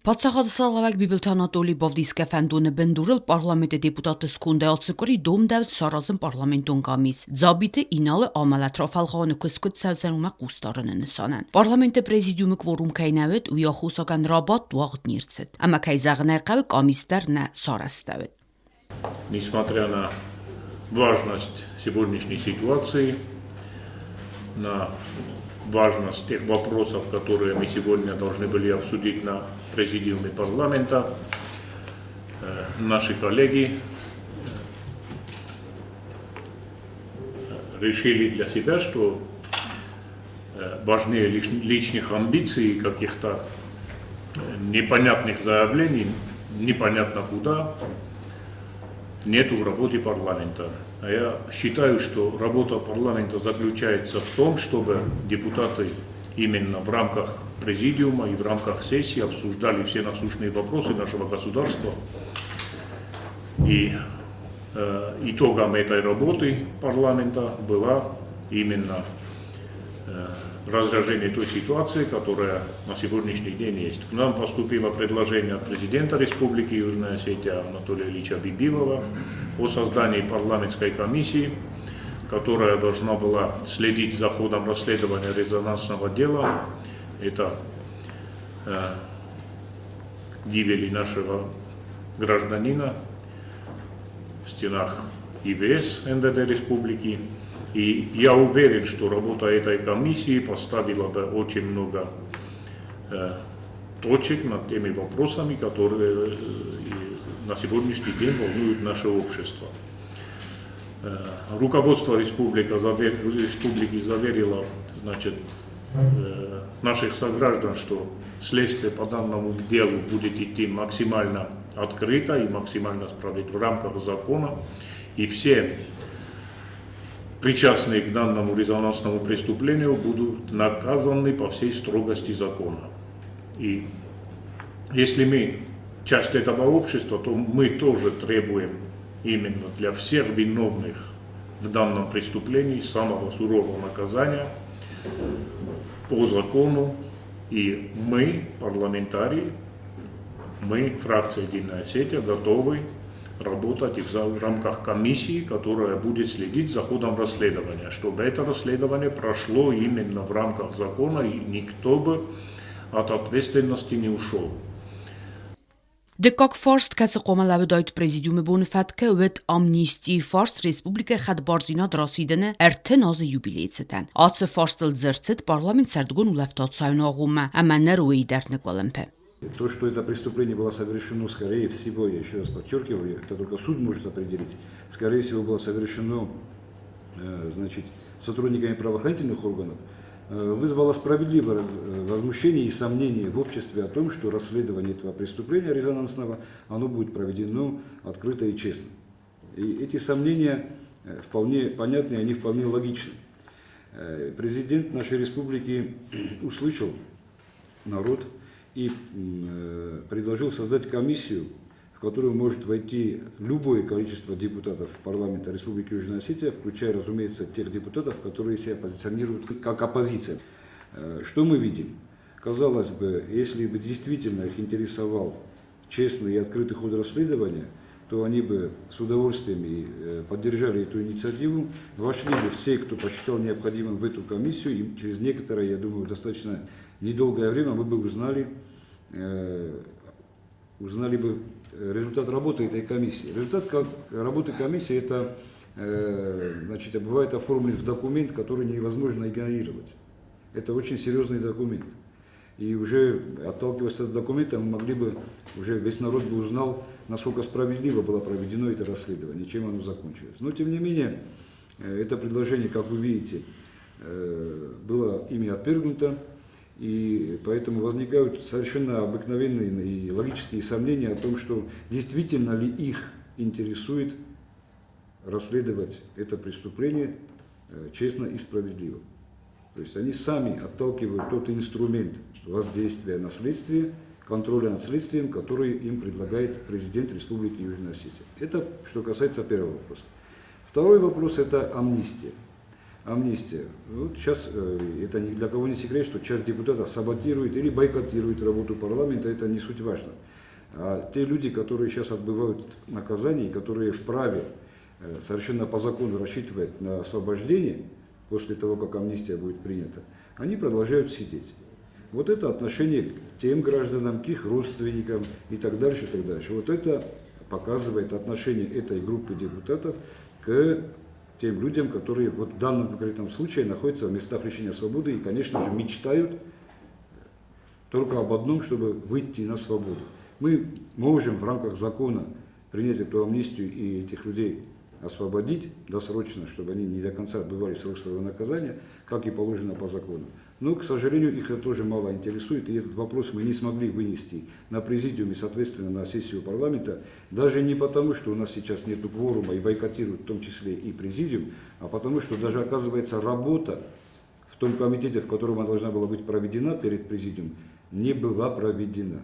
Բացախոսալավակ բիբլթանատոլի բովդիսկե ֆենդունը բնդուրել պարլամենտի դեպուտատը սկունդե ացկորի դոմդավտ սարազն պարլամենտուն կամիս։ Ձաբիտը ինալը ամալատրոֆալղանը կսկուտ սավզանումա կուստարանը նսանան։ Պարլամենտը պրեզիդիումը կվորում կայնավետ ու յախուսական ռաբատ դուաղտ նիրցет։ Ама կայզաղներկավը կամիստարնա սարաստավет. Несмотря на важность сегодняшней ситуации, на важность тех вопросов, которые мы сегодня должны были обсудить на президиуме парламента, наши коллеги решили для себя, что важнее личных амбиций и каких-то непонятных заявлений, непонятно куда, нету в работе парламента. А я считаю, что работа парламента заключается в том, чтобы депутаты именно в рамках президиума и в рамках сессии обсуждали все насущные вопросы нашего государства. И итогом этой работы парламента была именно разрешение той ситуации, которая на сегодняшний день есть. К нам поступило предложение от президента Республики Южная Осетия Анатолия Ильича Бибилова о создании парламентской комиссии, которая должна была следить за ходом расследования резонансного дела. Это гибели нашего гражданина в стенах ИВС МВД Республики. И я уверен, что работа этой комиссии поставила бы очень много точек над теми вопросами, которые на сегодняшний день волнуют наше общество. Руководство республики заверило, наших сограждан, что следствие по данному делу будет идти максимально открыто и максимально справедливо в рамках закона. И все причастные к данному резонансному преступлению будут наказаны по всей строгости закона. И если мы часть этого общества, то мы тоже требуем именно для всех виновных в данном преступлении самого сурового наказания по закону. И мы, парламентарии, мы, фракция «Единая Осетия», готовы работать в рамках комиссии, которая будет следить за ходом расследования, чтобы это расследование прошло именно в рамках закона и никто бы от ответственности не ушел. Դեկակ ֆարստ կացը կոմալավդայտ պրեզիդիումը բոնուфատքը վետ ամնիստի ֆարստ ռեսպուբլիկա խադ բարզինա դրասիդենը երթեն ազը յուբիլեյցետան։ Ացը ֆարստել ձերցет парламент сардгон улафтացայուն աղումը, ամաններ ու իդարնը կոլմփե. То, что это преступление было совершено, скорее всего, я еще раз подчеркиваю, это только суд может определить, скорее всего, было совершено сотрудниками правоохранительных органов, вызвало справедливое возмущение и сомнение в обществе о том, что расследование этого преступления резонансного, оно будет проведено открыто и честно. И эти сомнения вполне понятны, они вполне логичны. Президент нашей республики услышал народ и предложил создать комиссию, в которую может войти любое количество депутатов парламента Республики Южная Осетия, включая, разумеется, тех депутатов, которые себя позиционируют как оппозиция. Что мы видим? Казалось бы, если бы действительно их интересовал честный и открытый ход расследования, то они бы с удовольствием поддержали эту инициативу, вошли бы все, кто посчитал необходимым в эту комиссию, и через некоторое, я думаю, достаточно недолгое время мы бы узнали бы результат работы этой комиссии. Результат работы комиссии это бывает оформлен в документ, который невозможно игнорировать. Это очень серьезный документ. И уже отталкиваясь от документа, мы могли бы, уже весь народ бы узнал, насколько справедливо было проведено это расследование, чем оно закончилось. Но тем не менее, это предложение, как вы видите, было ими отвергнуто. И поэтому возникают совершенно обыкновенные и логические сомнения о том, что действительно ли их интересует расследовать это преступление честно и справедливо. То есть они сами отталкивают тот инструмент воздействия на следствие, контроля над следствием, который им предлагает президент Республики Южная Осетия. Это что касается первого вопроса. Второй вопрос – это амнистия. амнистия. Вот сейчас это ни для кого не секрет, что часть депутатов саботирует или бойкотирует работу парламента, это не суть важно. А те люди, которые сейчас отбывают наказание, которые вправе совершенно по закону рассчитывать на освобождение после того, как амнистия будет принята, они продолжают сидеть. Вот это отношение к тем гражданам, к их родственникам и так дальше, и так дальше. Вот это показывает отношение этой группы депутатов к тем людям, которые вот в данном конкретном случае находятся в местах лишения свободы и, конечно же, мечтают только об одном, чтобы выйти на свободу. Мы можем в рамках закона принять эту амнистию и этих людей освободить досрочно, чтобы они не до конца отбывали срок своего наказания, как и положено по закону. Но, к сожалению, их это тоже мало интересует, и этот вопрос мы не смогли вынести на президиуме, соответственно, на сессию парламента, даже не потому, что у нас сейчас нет кворума и бойкотируют в том числе и президиум, а потому, что даже, оказывается, работа в том комитете, в котором она должна была быть проведена перед президиумом, не была проведена.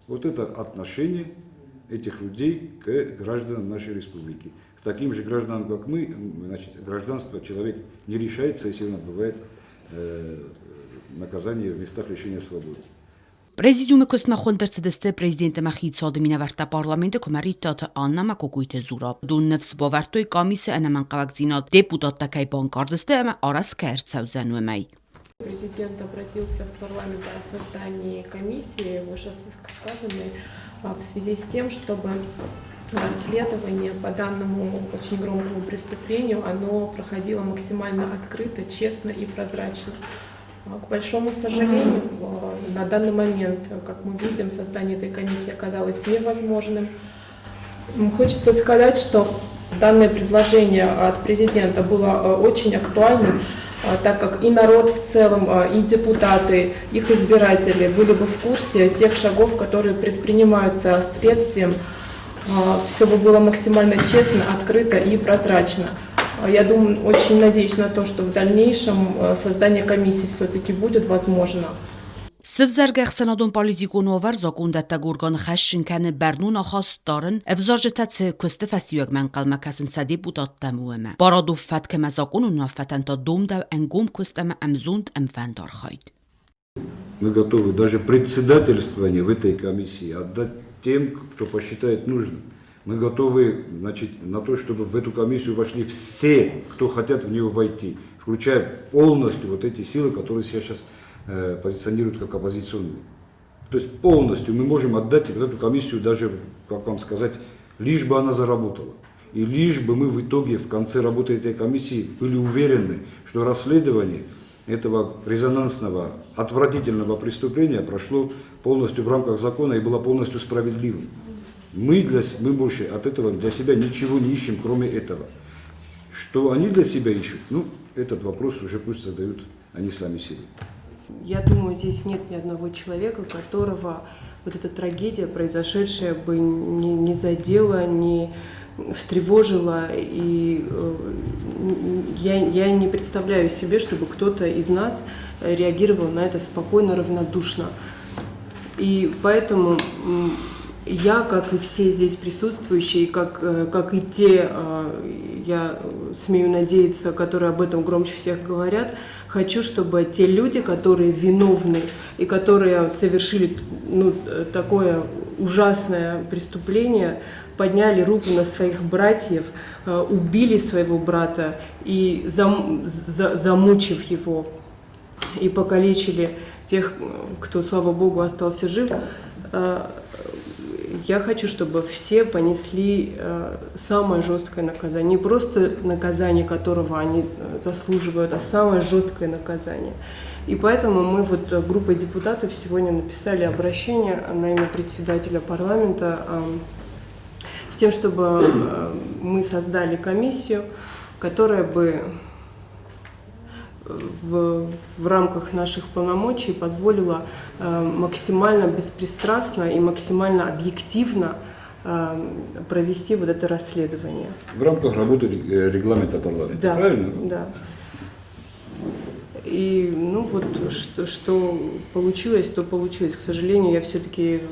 Вот это отношение этих людей к гражданам нашей республики. К таким же гражданам, как мы, значит, гражданство человек не лишается, если он отбывает наказание в местах лишения свободы. Prezidiume Kosmachonderse deste Prezidente Machitsade Minavarta Parlamente Komaritata Anna Makokuyte Zura. Dunevs Bovartoi Kamise Enaman Kavakzinat депутата Кайбан-Кардестема Арас Керцаузенуэмей. Президент обратился в парламент о создании комиссии, вышесказанной, в связи с тем, чтобы расследование по данному очень громкому преступлению оно проходило максимально открыто, честно и прозрачно. К большому сожалению, на данный момент, как мы видим, создание этой комиссии оказалось невозможным. Хочется сказать, что данное предложение от президента было очень актуальным, так как и народ в целом, и депутаты, их избиратели были бы в курсе тех шагов, которые предпринимаются следствием. Все бы было максимально честно, открыто и прозрачно. Я думаю, очень надеюсь на то, что в дальнейшем создание комиссии все-таки будет возможно. Սվզարգեղ սնադոն պալիտիկոնովար զակունդատա գուրգան խաշշինքանը բերնուն ախաս տարն evzarjetace kuste festival men qalmakasın sa deputat tamueme. Baradu fatke mazakun nafatan ta domda engum kustema amzund emfandar khayt. Мы готовы даже председательствование в этой комиссии отдать тем, кто посчитает нужным. Мы готовы, значит, на то, чтобы в эту комиссию вошли все, кто хотят в нее войти, включая полностью вот эти силы, которые сейчас позиционируют как оппозиционные. То есть полностью мы можем отдать эту комиссию даже, как вам сказать, лишь бы она заработала. И лишь бы мы в итоге, в конце работы этой комиссии, были уверены, что расследование этого резонансного, отвратительного преступления прошло полностью в рамках закона и было полностью справедливым. Мы больше от этого для себя ничего не ищем, кроме этого. Что они для себя ищут, ну, этот вопрос уже пусть задают они сами себе. Я думаю, здесь нет ни одного человека, которого вот эта трагедия, произошедшая бы не задела, не встревожила. И я не представляю себе, чтобы кто-то из нас реагировал на это спокойно, равнодушно. И поэтому я, как и все здесь присутствующие, как и те, я смею надеяться, которые об этом громче всех говорят, хочу, чтобы те люди, которые виновны и которые совершили такое ужасное преступление, подняли руку на своих братьев, убили своего брата и замучив его, и покалечили тех, кто, слава Богу, остался жив. Я хочу, чтобы все понесли самое жесткое наказание. Не просто наказание, которого они заслуживают, а самое жесткое наказание. И поэтому мы группой депутатов сегодня написали обращение на имя председателя парламента с тем, чтобы мы создали комиссию, которая бы в рамках наших полномочий позволила максимально беспристрастно и максимально объективно провести вот это расследование. В рамках работы регламента парламента, да, правильно? Да. И что получилось, то получилось. К сожалению, я все-таки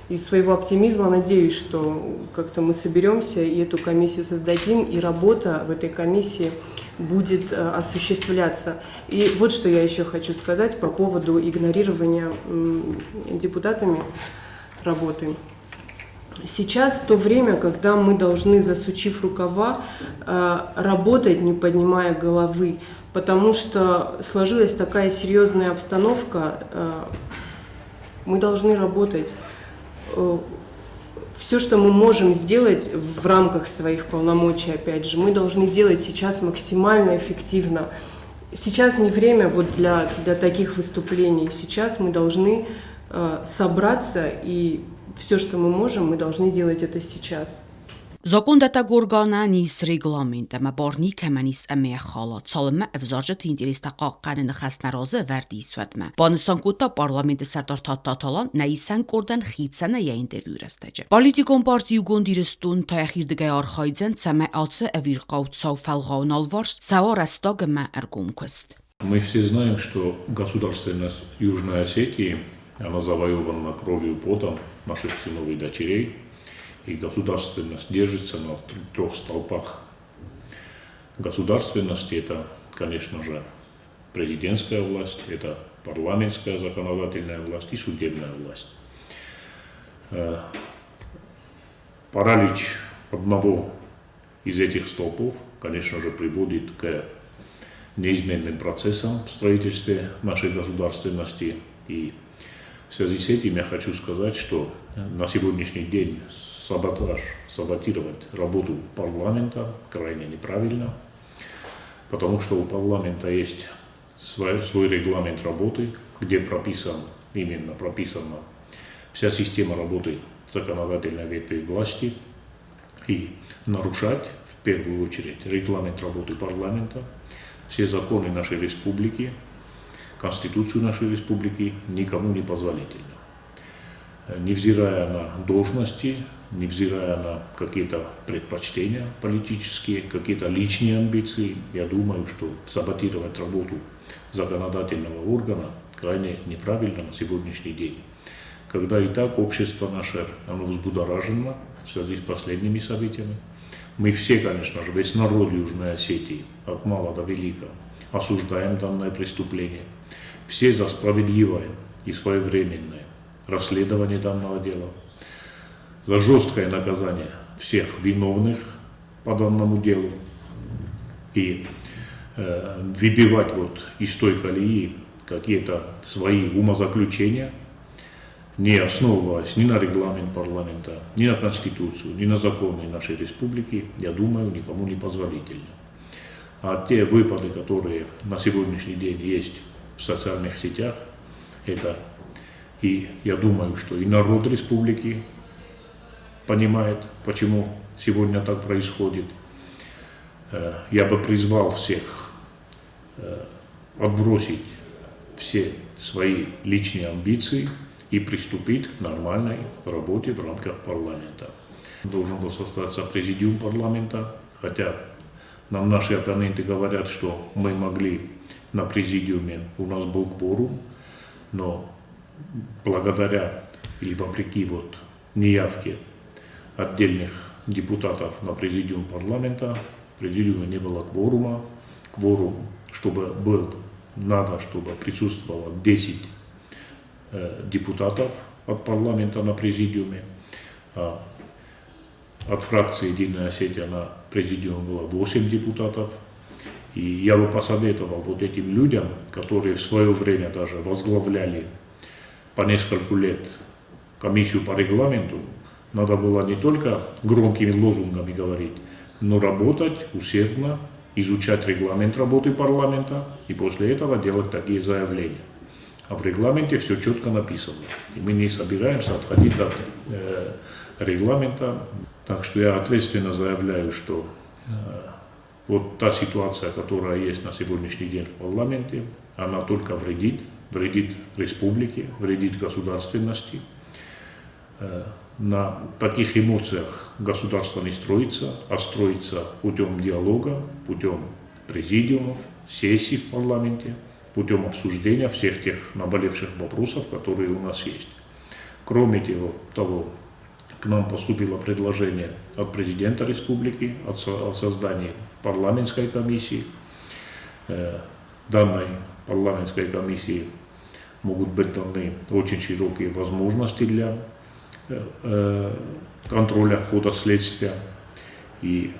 из своего оптимизма надеюсь, что как-то мы соберемся и эту комиссию создадим, и работа в этой комиссии будет осуществляться. И вот что я еще хочу сказать по поводу игнорирования депутатами работы. Сейчас то время, когда мы должны, засучив рукава, работать, не поднимая головы, потому что сложилась такая серьезная обстановка, мы должны работать. Все, что мы можем сделать в рамках своих полномочий, опять же, мы должны делать сейчас максимально эффективно. Сейчас не время вот для таких выступлений. Сейчас мы должны собраться, и все, что мы можем, мы должны делать это сейчас. Zakon դատագորգանա նիս ռեգլամենտը մբորնի կեմանիս ամե խալա ցալմը ավզարժը ինտերեստա qaqqani նխասնարոզը վերդի սուատմը բանսանկուտա պարլամենտը սարտարթատ տատալան նայսան կորդան խիցանա յա ինտերվյուրստեջը Պոլիտիկոն պարտի ուգոնդիրստուն թայախիր դգայ արխայձեն ցամե ացը ավիրկաուցավ ֆալղաունալվարս ցավարստագը մա эргумкост Мы все знаем, что государственность Южной Осетии, она завоевана кровью и потом наших сынов и дочерей, и государственность держится на трех столпах. Государственность – это, конечно же, президентская власть, это парламентская законодательная власть и судебная власть. Паралич одного из этих столпов, конечно же, приводит к неизменным процессам в строительстве нашей государственности. И в связи с этим я хочу сказать, что на сегодняшний день саботировать работу парламента крайне неправильно, потому что у парламента есть свой регламент работы, где прописана вся система работы законодательной ветви власти, и нарушать в первую очередь регламент работы парламента, все законы нашей республики, Конституцию нашей республики никому не позволительно. Невзирая на должности, невзирая на какие-то предпочтения политические, какие-то личные амбиции, я думаю, что саботировать работу законодательного органа крайне неправильно на сегодняшний день. Когда и так общество наше, оно взбудоражено в связи с последними событиями. Мы все, конечно же, весь народ Южной Осетии, от мала до велика, осуждаем данное преступление. Все за справедливое и своевременное расследование данного дела, за жесткое наказание всех виновных по данному делу и выбивать вот из той колеи какие-то свои умозаключения, не основываясь ни на регламент парламента, ни на Конституцию, ни на законы нашей республики, я думаю, никому не позволительно. А те выпады, которые на сегодняшний день есть в социальных сетях, это, и я думаю, что и народ республики понимает, почему сегодня так происходит. Я бы призвал всех отбросить все свои личные амбиции и приступить к нормальной работе в рамках парламента. Должен был состояться президиум парламента, хотя нам наши оппоненты говорят, что мы могли на президиуме, у нас был кворум, но благодаря или вопреки вот неявке отдельных депутатов на президиум парламента, в президиуме не было кворума. Кворум, чтобы был, надо, чтобы присутствовало 10 депутатов от парламента на президиуме. От фракции «Единая Осетия» на президиуме было 8 депутатов. И я бы посоветовал вот этим людям, которые в свое время даже возглавляли по нескольку лет комиссию по регламенту, надо было не только громкими лозунгами говорить, но работать усердно, изучать регламент работы парламента и после этого делать такие заявления. А в регламенте все четко написано. И мы не собираемся отходить от регламента. Так что я ответственно заявляю, что вот та ситуация, которая есть на сегодняшний день в парламенте, она только вредит республике, вредит государственности. На таких эмоциях государство не строится, а строится путем диалога, путем президиумов, сессий в парламенте, путем обсуждения всех тех наболевших вопросов, которые у нас есть. Кроме того, к нам поступило предложение от президента республики о создании парламентской комиссии. Данной парламентской комиссии могут быть даны очень широкие возможности для контроля хода следствия. И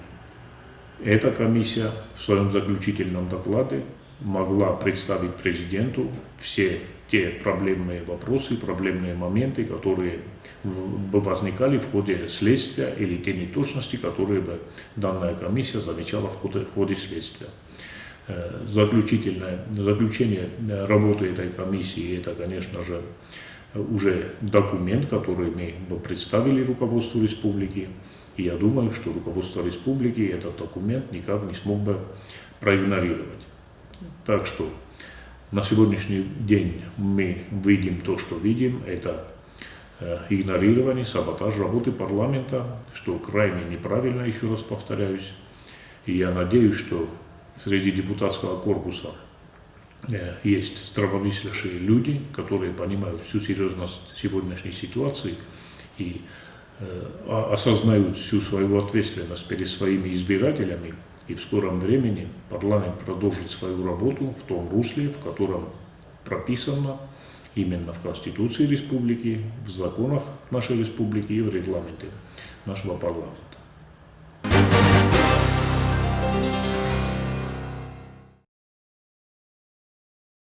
эта комиссия в своем заключительном докладе могла представить президенту все те проблемные вопросы, проблемные моменты, которые бы возникали в ходе следствия, или те неточности, которые бы данная комиссия замечала в ходе следствия. Заключение работы этой комиссии — это, конечно же, уже документ, который мы бы представили руководству республики. И я думаю, что руководство республики этот документ никак не смог бы проигнорировать. Так что на сегодняшний день мы видим то, что видим. Это игнорирование, саботаж работы парламента, что крайне неправильно, еще раз повторяюсь. И я надеюсь, что среди депутатского корпуса есть здравомыслящие люди, которые понимают всю серьезность сегодняшней ситуации и осознают всю свою ответственность перед своими избирателями. И в скором времени парламент продолжит свою работу в том русле, в котором прописано именно в Конституции республики, в законах нашей республики и в регламенте нашего парламента.